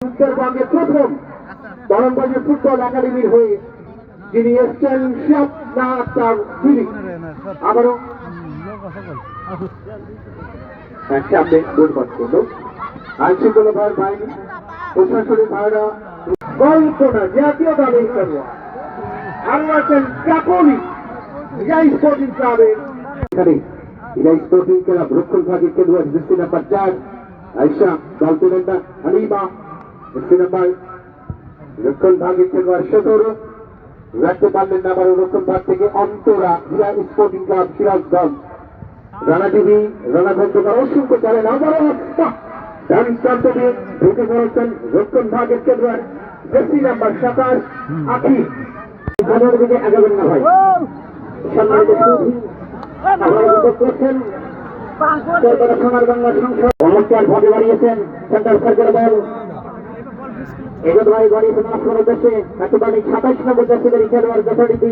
উত্তরবঙ্গে প্রথম বরণবাজার ফুটবল একাডেমির হয়ে যিনি এসছেন শিয়াব না আক্তার তিনি আবারও সামনে গোল পাস করলো আইনশৃঙ্খলা ভাইয়ের বাহিনী প্রশাসনিক ভাইরা কল্পনা জাতীয় দলের খেলোয়াড় আরো আছেন কাকলি ইরাই স্পোর্টিং ক্লাবের এখানে ইরাই স্পোর্টিং ক্লাব রক্ষণ ভাগের খেলোয়াড় দৃষ্টি নাম্বার 4 আয়শা দলতুলেন্দা হালিমা দৃষ্টি নাম্বার রক্ষণ ভাগের খেলোয়াড় 17 রাখতে পারলেন না আবার রক্ষণ ভাগ থেকে অন্তরা ইরাই sporting club Sirajganj Rana TV Rana ঘন্টকার অসংখ্য চ্যানেল আবারও ডান প্রান্ত দিয়ে ঢুকে পড়েছেন রক্ষণ ভাগের খেলোয়াড় দৃষ্টি নাম্বার 27 আখি সামনের দিকে আগাবেন না ভাই সম্মানিত সুধী আপনারা করছেন সোনার বাংলা সংসদ চমৎকার ভাবে বাড়িয়েছেন সেন্টার সার্কেল বল এগোত ভাই বাড়িয়েছেন আসল উদ্দেশ্যে একেবারে 27 নম্বর জার্সিধারী খেলোয়াড় যথারীতি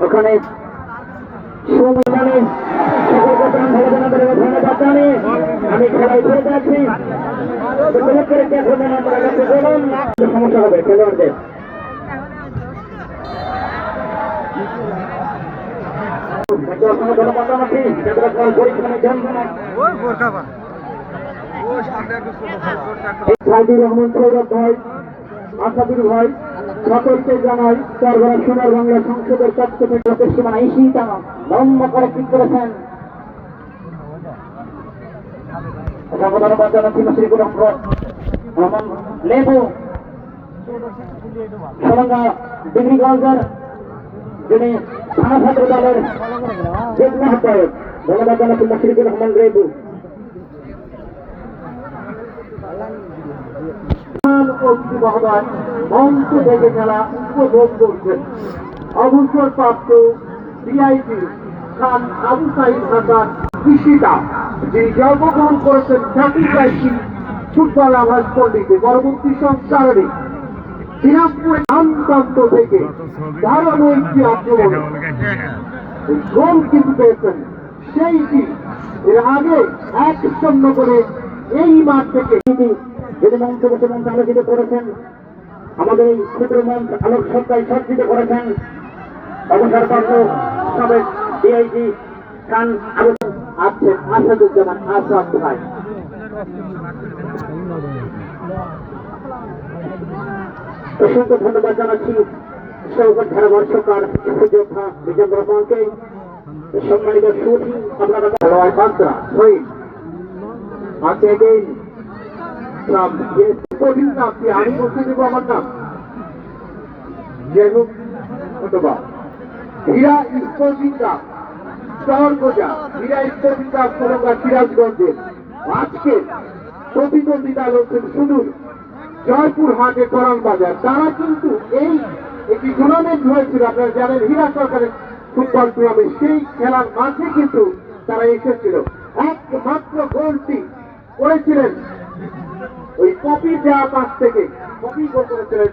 ওখানে আমি খেলায় ফিরে যাচ্ছি সমস্যা হবে খেলোয়াড়দের রহমান সৌরভ ভাই আসাদুর ভাই সকলকে জানাই সরবরাহ সোনার বাংলা সংসদের পক্ষ থেকে সীমানা ইসিটা লম্বা করে ঠিক করেছেন লেবু সোলঙ্গা ডিগ্রি কলেজের যিনি থানা ছাত্র দলের যুগ্ম আহ্বায়ক ধন্যবাদ জানাচ্ছি মুশফিকুর রহমান লেবু মহোদয় মঞ্চ থেকে খেলা উপভোগ করছেন অবসরপ্রাপ্ত ডিআইজি খান আবু সাইদ হাসান কৃষিতা যিনি জন্মগ্রহণ করেছেন ঠাকুরগাঁইশি ফুটবল আভাস পল্লীতে পরবর্তী সংস্কারে দিনাজপুর আমপ্রান্ত থেকে দারুণ একটি আক্রমণ গোল কিন্তু পেয়েছেন সেইটি এর আগে 1-0 করে এই মাঠ থেকে যিনি মঞ্চ বসে মঞ্চ আলোচিত করেছেন আমাদের এই ক্ষুদ্র মঞ্চ আলোক সত্তায় সজ্জিত করেছেন অবসরপ্রাপ্ত সাবেক ডিআইজি খান আছেন আসাদুজ্জামান আসাদ ভাই অসংখ্য ধন্যবাদ জানাচ্ছি সৌগত ধারাভাষ্যকার সুযোদ্ধা বিজেন্দ্র রহমানকে সম্মানিত সুধী আপনারা খেলোয়াড় পান্ত্রা শহীদ আছে এগেইন আমি বলতে দেব আমার নাম যেরূপ অথবা হীরা স্পোর্টিং ক্লাব শহরগোজা হীরা স্পোর্টিং ক্লাব সোলঙ্গা সিরাজগঞ্জের আজকে প্রতিদ্বন্দ্বিতা লড়ছেন সুদূর জয়পুর হাটে করাল বাজার তারা কিন্তু এই একটি টুর্নামেন্ট হয়েছিল আপনারা জানেন হীরা সরকারের ফুটবল টুর্নামেন্ট সেই খেলার মাঝে কিন্তু তারা এসেছিল একমাত্র গোলটি করেছিলেন ওই কপি দেওয়া পাশ থেকে কপি গোল করেছিলেন